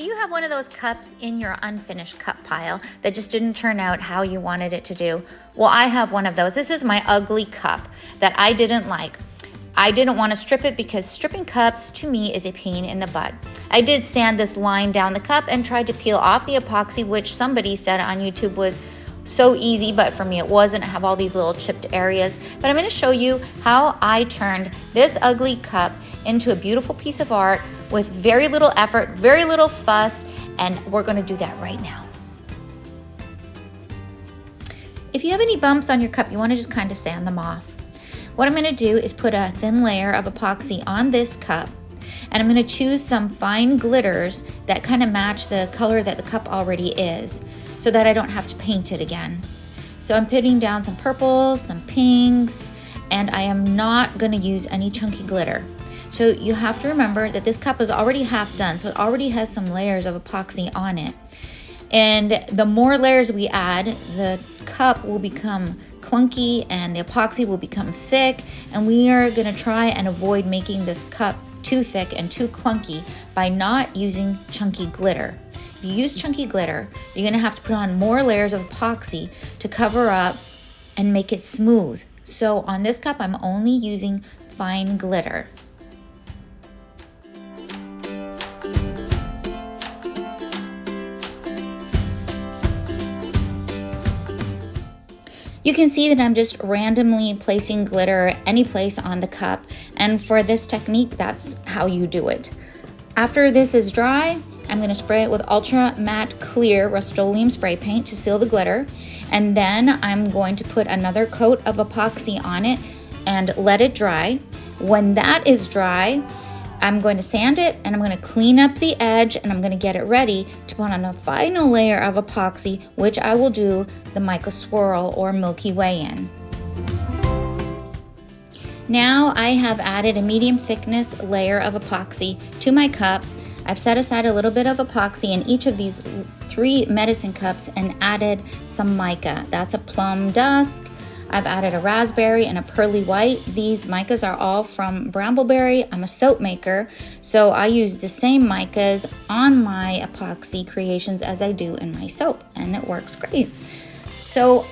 Do you have one of those cups in your unfinished cup pile that just didn't turn out how you wanted it to do? Well, I have one of those. This is my ugly cup that I didn't like. I didn't want to strip it because stripping cups to me is a pain in the butt. I did sand this line down the cup and tried to peel off the epoxy, which somebody said on YouTube was so easy, but for me it wasn't. I have all these little chipped areas. But I'm going to show you how I turned this ugly cup into a beautiful piece of art with very little effort, very little fuss, and we're going to do that right now. If you have any bumps on your cup, you want to just kind of sand them off. What I'm going to do is put a thin layer of epoxy on this cup, and I'm going to choose some fine glitters that kind of match the color that the cup already is, so that I don't have to paint it again. So I'm putting down some purples, some pinks, and I am not going to use any chunky glitter. So you have to remember that this cup is already half done, so it already has some layers of epoxy on it. And the more layers we add, the cup will become clunky and the epoxy will become thick, and we are going to try and avoid making this cup too thick and too clunky by not using chunky glitter. If you use chunky glitter, you're going to have to put on more layers of epoxy to cover up and make it smooth. So on this cup, I'm only using fine glitter. You can see that I'm just randomly placing glitter any place on the cup, and for this technique, that's how you do it. After this is dry, I'm going to spray it with Ultra Matte Clear Rust-Oleum spray paint to seal the glitter, and then I'm going to put another coat of epoxy on it and let it dry. When that is dry, I'm going to sand it and I'm going to clean up the edge, and I'm going to get it ready to put on a final layer of epoxy, which I will do the mica swirl or Milky Way in. Now I have added a medium thickness layer of epoxy to my cup. I've set aside a little bit of epoxy in each of these 3 medicine cups and added some mica. That's a plum dusk. I've added a raspberry and a pearly white. These micas are all from Brambleberry. I'm a soap maker, so I use the same micas on my epoxy creations as I do in my soap, and it works great. So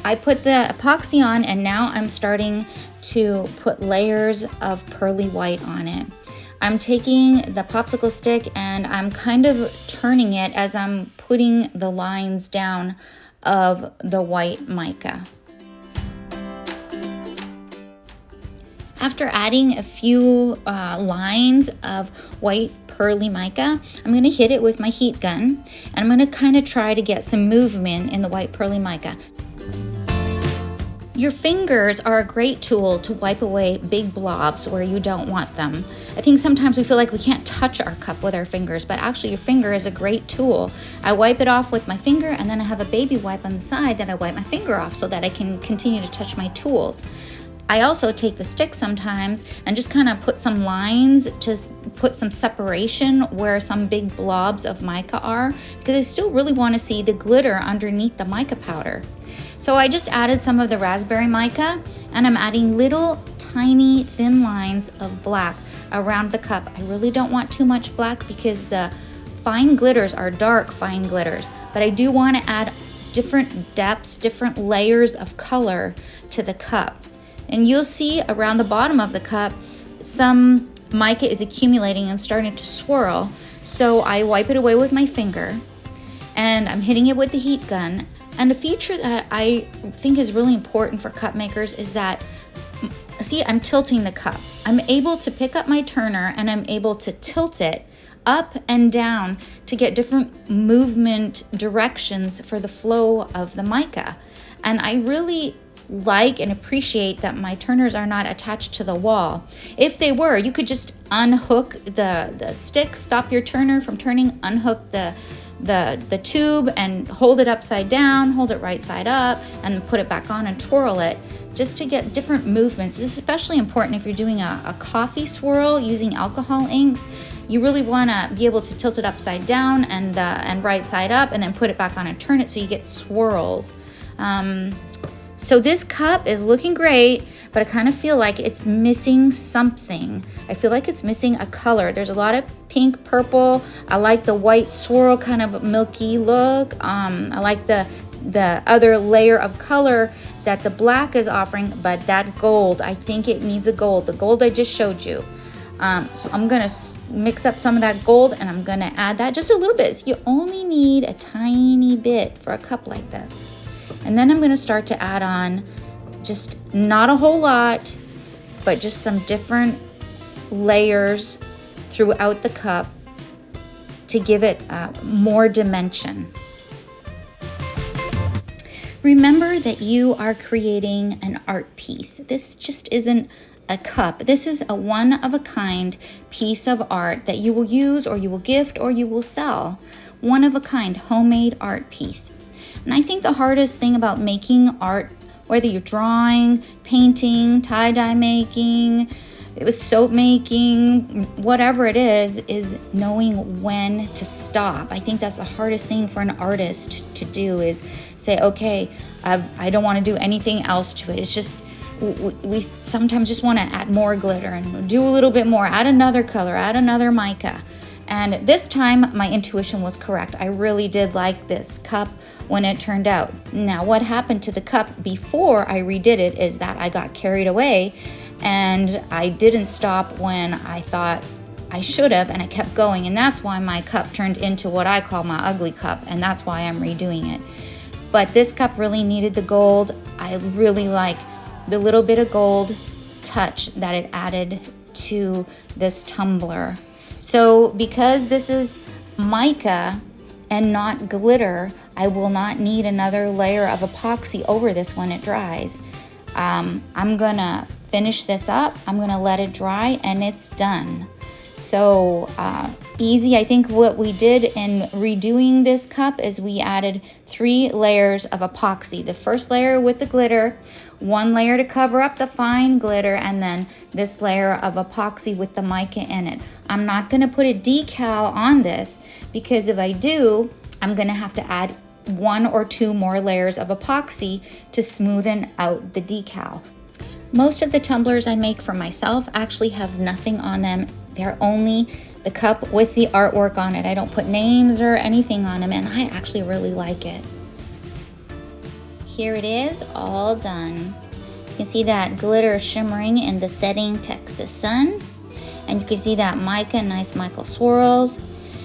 I put the epoxy on, and now I'm starting to put layers of pearly white on it. I'm taking the popsicle stick and I'm kind of turning it as I'm putting the lines down of the white mica. After adding a few lines of white pearly mica, I'm going to hit it with my heat gun, and I'm going to kind of try to get some movement in the white pearly mica. Your fingers are a great tool to wipe away big blobs where you don't want them. I think sometimes we feel like we can't touch our cup with our fingers, but actually your finger is a great tool. I wipe it off with my finger, and then I have a baby wipe on the side that I wipe my finger off so that I can continue to touch my tools. I also take the stick sometimes and just kind of put some lines to put some separation where some big blobs of mica are, because I still really want to see the glitter underneath the mica powder. So I just added some of the raspberry mica, and I'm adding little tiny thin lines of black around the cup. I really don't want too much black because the fine glitters are dark fine glitters, but I do want to add different depths, different layers of color to the cup. And you'll see around the bottom of the cup, some mica is accumulating and starting to swirl. So I wipe it away with my finger, and I'm hitting it with the heat gun. And a feature that I think is really important for cup makers is that, see, I'm tilting the cup. I'm able to pick up my turner and I'm able to tilt it up and down to get different movement directions for the flow of the mica. And I really like and appreciate that my turners are not attached to the wall. If they were, you could just unhook the stick, stop your turner from turning, unhook the tube and hold it upside down, hold it right side up, and put it back on and twirl it just to get different movements. This is especially important if you're doing a coffee swirl using alcohol inks. You really want to be able to tilt it upside down and right side up, and then put it back on and turn it so you get swirls. So this cup is looking great, but I kind of feel like it's missing something. I feel like it's missing a color. There's a lot of pink, purple. I like the white swirl kind of milky look. I like the other layer of color that the black is offering, but that gold, I think it needs a gold. The gold I just showed you. So I'm gonna mix up some of that gold and I'm gonna add that just a little bit. So you only need a tiny bit for a cup like this. And then I'm gonna start to add on just not a whole lot, but just some different layers throughout the cup to give it more dimension. Remember that you are creating an art piece. This just isn't a cup. This is a one-of-a-kind piece of art that you will use or you will gift or you will sell. One-of-a-kind homemade art piece. And I think the hardest thing about making art, whether you're drawing, painting, tie-dye making, soap making, whatever it is knowing when to stop. I think that's the hardest thing for an artist to do, is say, okay, I don't want to do anything else to it. It's just, we sometimes just want to add more glitter and do a little bit more, add another color, add another mica. And this time my intuition was correct. I really did like this cup when it turned out. Now, what happened to the cup before I redid it is that I got carried away and I didn't stop when I thought I should have, and I kept going, and that's why my cup turned into what I call my ugly cup, and that's why I'm redoing it. But this cup really needed the gold. I really like the little bit of gold touch that it added to this tumbler. So because this is mica and not glitter, I will not need another layer of epoxy over this when it dries. I'm gonna finish this up, I'm gonna let it dry, and it's done. So easy. I think what we did in redoing this cup is we added 3 layers of epoxy. The first layer with the glitter, 1 layer to cover up the fine glitter, and then this layer of epoxy with the mica in it. I'm not gonna put a decal on this, because if I do, I'm gonna have to add 1 or 2 more layers of epoxy to smoothen out the decal. Most of the tumblers I make for myself actually have nothing on them. They're only the cup with the artwork on it. I don't put names or anything on them, and I actually really like it. Here it is, all done. You can see that glitter shimmering in the setting Texas sun, and you can see that mica, nice mica swirls.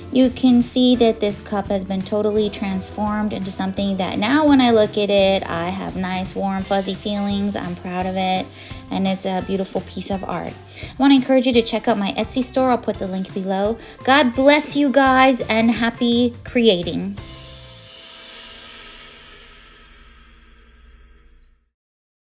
You can see that this cup has been totally transformed into something that now when I look at it, I have nice, warm, fuzzy feelings. I'm proud of it, and it's a beautiful piece of art. I want to encourage you to check out my Etsy store. I'll put the link below. God bless you guys, and happy creating.